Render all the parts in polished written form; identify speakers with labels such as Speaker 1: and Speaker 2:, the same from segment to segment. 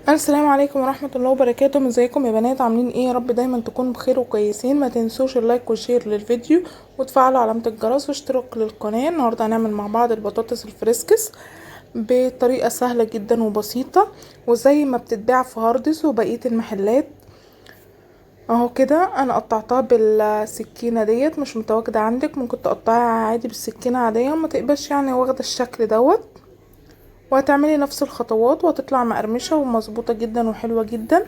Speaker 1: السلام عليكم ورحمة الله وبركاته. ازيكم يا بنات؟ عاملين ايه؟ يا رب دايما تكونوا بخير وكويسين. ما تنسوش اللايك والشير للفيديو وتفعلوا علامة الجرس واشتراك للقناة. النهاردة هنعمل مع بعض البطاطس الفريسكس بطريقة سهلة جدا وبسيطة وزي ما بتتباع في هاردس وبقية المحلات. اهو كده انا قطعتها بالسكينة ديت، مش متواجدة عندك ممكن تقطعها عادي بالسكينة عادية وما تقبش يعني واخدة الشكل دوت. وهتعملي نفس الخطوات وهتطلع مقرمشة ومظبوطة جدا وحلوة جدا.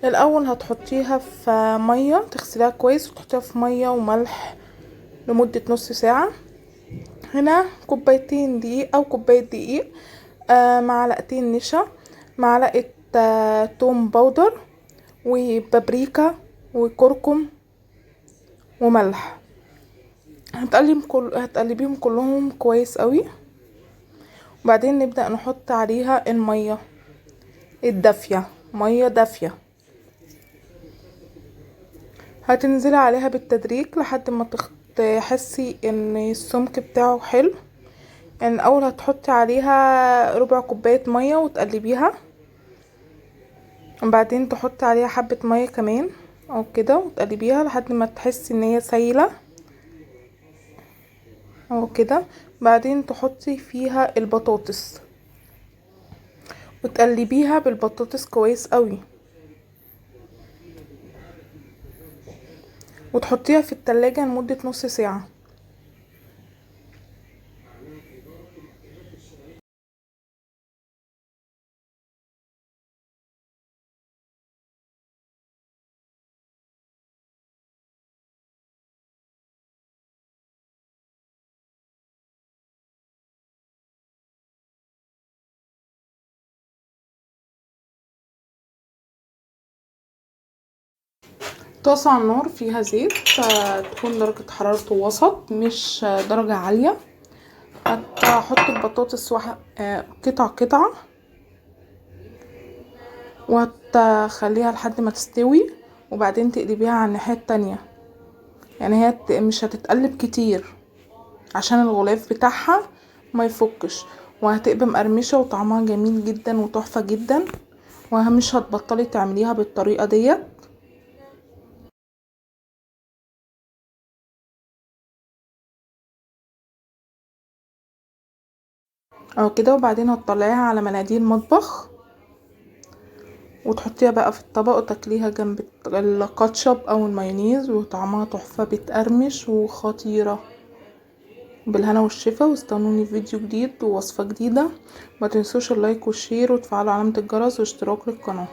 Speaker 1: الاول هتحطيها في مية، تغسليها كويس وتحطيها في مية وملح لمدة نص ساعة. هنا كوبايتين دقيق او كوباية دقيق، معلقتين نشا، معلقة توم باودر وبابريكا وكركم وملح. هتقلبيهم كلهم كويس قوي. وبعدين نبدأ نحط عليها المية الدافية، مية دافية هتنزلي عليها بالتدريج لحد ما تحسي ان السمك بتاعه حلو. يعني الاول هتحطي عليها ربع كوباية مية وتقلبيها، وبعدين تحطي عليها حبة مية كمان او كده وتقلبيها لحد ما تحسي ان هي سايلة او كده. بعدين تحطي فيها البطاطس وتقلبيها بالبطاطس كويس قوي وتحطيها في التلاجة لمدة نص ساعة. طاسة على النار فيها زيت، تكون درجة حرارته وسط مش درجة عالية. هتحط البطاطس قطع قطع وهتخليها لحد ما تستوي، وبعدين تقلبيها على الناحية التانية. يعني هي مش هتتقلب كتير عشان الغلاف بتاعها ما يفكش، وهتبقى مقرمشة وطعمها جميل جدا وتحفة جدا، ومش هتبطلي تعمليها بالطريقة ديت. او كده. وبعدين هتطلعيها على مناديل مطبخ وتحطيها بقى في الطبق وتاكليها جنب الكاتشب او المايونيز، وطعمها تحفة بتقرمش وخطيرة. بالهنا والشفا، واستنوني في فيديو جديد ووصفة جديدة. ما تنسوش اللايك والشير وتفعلوا علامة الجرس واشتراك للقناة.